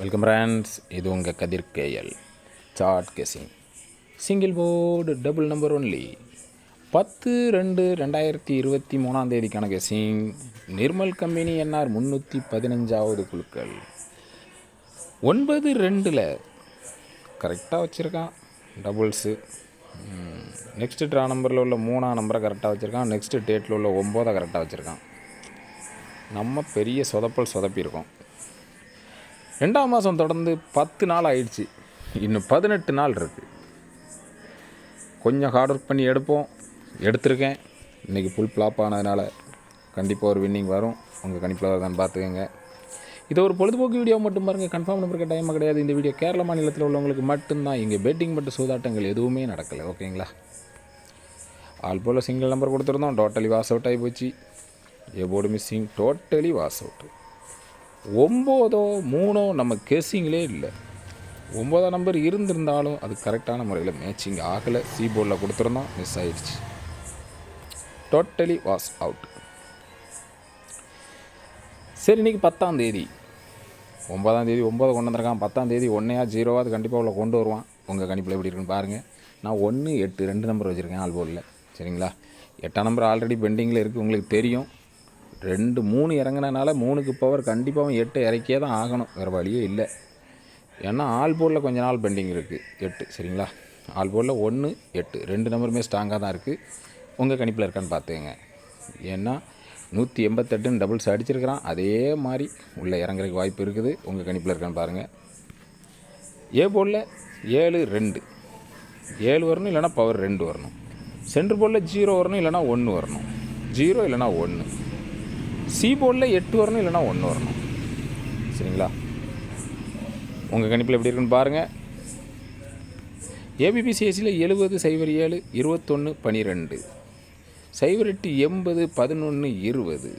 Welcome friends, இது உங்கள் Kathir KL chart guessing. Single board double number only 10/2/2023 guessing. Nirmal company NR 315வது குழுக்கள் 9-2 கரெக்டாக வச்சுருக்கான் டபுள்ஸு. நெக்ஸ்ட்டு ட்ரா நம்பரில் உள்ள 3ஆம் நம்பரை கரெக்டாக வச்சுருக்கான். நெக்ஸ்ட்டு டேட்டில் உள்ள 9 கரெக்டாக வச்சுருக்கான். நம்ம பெரிய சொதப்பியிருக்கோம். 2ஆம் மாதம் தொடர்ந்து 10 நாள் ஆயிடுச்சு, இன்னும் 18 நாள் இருக்குது. கொஞ்சம் ஹார்ட் ஒர்க் பண்ணி எடுத்திருக்கேன். இன்றைக்கி ஃபுல் ஃப்ளாப் ஆனதுனால கண்டிப்பாக ஒரு வின்னிங் வரும். உங்கள் கணிப்பில் வருதான்னு பார்த்துக்கங்க. இது ஒரு பொழுதுபோக்கு வீடியோ மட்டும் பாருங்கள். கன்ஃபார்ம் நம்பருக்கு டைம் கிடையாது. இந்த வீடியோ கேரள மாநிலத்தில் உள்ளவங்களுக்கு மட்டும்தான். இங்கே பெட்டிங் மட்டும் சூதாட்டங்கள் எதுவுமே நடக்கலை. ஓகேங்களா? ஆல் போல் சிங்கிள் நம்பர் கொடுத்துருந்தோம். டோட்டலி வாஸ் அவுட் ஆகி போச்சு. Board missing, totally was out. 9-3 நம்ம கெஸ்ஸிங்லே இல்லை. 9ஆம் நம்பர் இருந்திருந்தாலும் அது கரெக்டான முறையில் மேட்சிங் ஆகலை. சி போர்டில் கொடுத்துருந்தோம், மிஸ் ஆயிடுச்சு. Totally was out. சரி, இன்றைக்கி 10ஆம் தேதி 9ஆம் தேதி 9 கொண்டு வந்திருக்கான். 10ஆம் தேதி 1-0 கண்டிப்பாக உள்ள கொண்டு வருவான். உங்கள் கணிப்பில் எப்படி இருக்குன்னு பாருங்கள். நான் 1-8 2 நம்பர் வச்சுருக்கேன் ஆல் போர்டில். சரிங்களா? 8ஆம் நம்பர் ஆல்ரெடி பெண்டிங்கில் இருக்குது, உங்களுக்கு தெரியும். 2-3 இறங்கினால 3க்கு பவர் கண்டிப்பாக 8 இறக்கியே தான் ஆகணும், வேறு வழியே இல்லை. ஏன்னா ஆல் போர்டில் கொஞ்ச நாள் பெண்டிங் இருக்குது 8. சரிங்களா? ஆல் போர்டில் 1-8 2 நம்பருமே ஸ்ட்ராங்காக தான் இருக்குது. உங்கள் கணிப்பில் இருக்கான்னு பார்த்துக்கங்க. ஏன்னா 188 டபுள்ஸ் அடிச்சிருக்கிறான். அதே மாதிரி உள்ளே இறங்குறதுக்கு வாய்ப்பு இருக்குது. உங்கள் கணிப்பில் இருக்கான்னு பாருங்கள். ஏ போர்டில் 7-2 7 வரணும், இல்லைனா பவர் 2 வரணும். சென்ட்ரு போர்டில் 0 வரணும், இல்லைனா 1 வரணும். 0 இல்லைனா 1. சி போர்டில் 8 வரணும், இல்லைனா 1 வரணும். சரிங்களா? உங்கள் கணிப்பில் எப்படி இருக்குன்னு பாருங்கள். ஏபிபிசிஎஸ்சியில் 70-07 21-12 08-80 11-20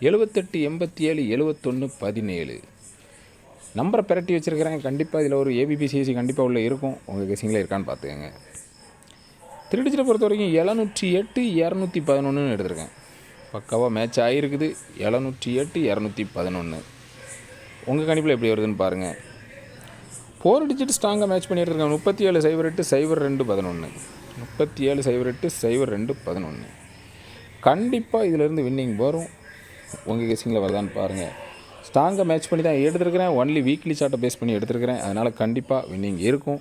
78-87 71-17 நம்பரை பிரட்டி வச்சுருக்கிறேன். கண்டிப்பாக இதில் ஒரு ஏபிபிசிஎஸ்சி கண்டிப்பாக உள்ள இருக்கும். உங்கள் கெஸிங்கில் இருக்கான்னு பார்த்துக்கங்க. 3 டிஜிட்டை பொறுத்த வரைக்கும் 708 211 எடுத்திருக்கேன். பக்காவாக மேட்ச் ஆகிருக்குது. 708 211. உங்கள் கணிப்பில் எப்படி வருதுன்னு பாருங்கள். 4 டிஜிட் ஸ்ட்ராங்காக மேட்ச் பண்ணி எடுத்துருக்கேன். 37-08 02-11 37-08 02-11. கண்டிப்பாக இதிலேருந்து வின்னிங் வரும். உங்கள் கெஸிங்கில் வருதான்னு பாருங்கள். ஸ்ட்ராங்காக மேட்ச் பண்ணி தான் எடுத்துருக்கிறேன். ஒன்லி வீக்லி சார்ட்டை பேஸ் பண்ணி எடுத்துருக்கிறேன். அதனால் கண்டிப்பாக வின்னிங் இருக்கும்.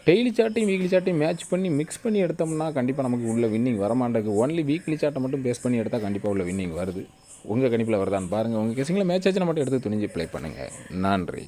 டெய்லி சார்ட்டையும் வீக்லி சார்ட்டையும் மேட்ச் பண்ணி மிக்ஸ் பண்ணி எடுத்தோம்னா கண்டிப்பாக நமக்கு உள்ள வின்னிங் வரமாட்டேங்குது. ஒன்லி வீக்லி சார்ட்டை மட்டும் பேஸ் பண்ணி எடுத்தால் கண்டிப்பாக உள்ள வின்னிங் வருது. உங்கள் கணிப்பில் வருதான்னு பாருங்கள். உங்கள் கெஸிங்கில் மேட்ச் ஆச்சுன்னா மட்டும் எடுத்து துணிஞ்சு ப்ளே பண்ணுங்கள். நன்றி.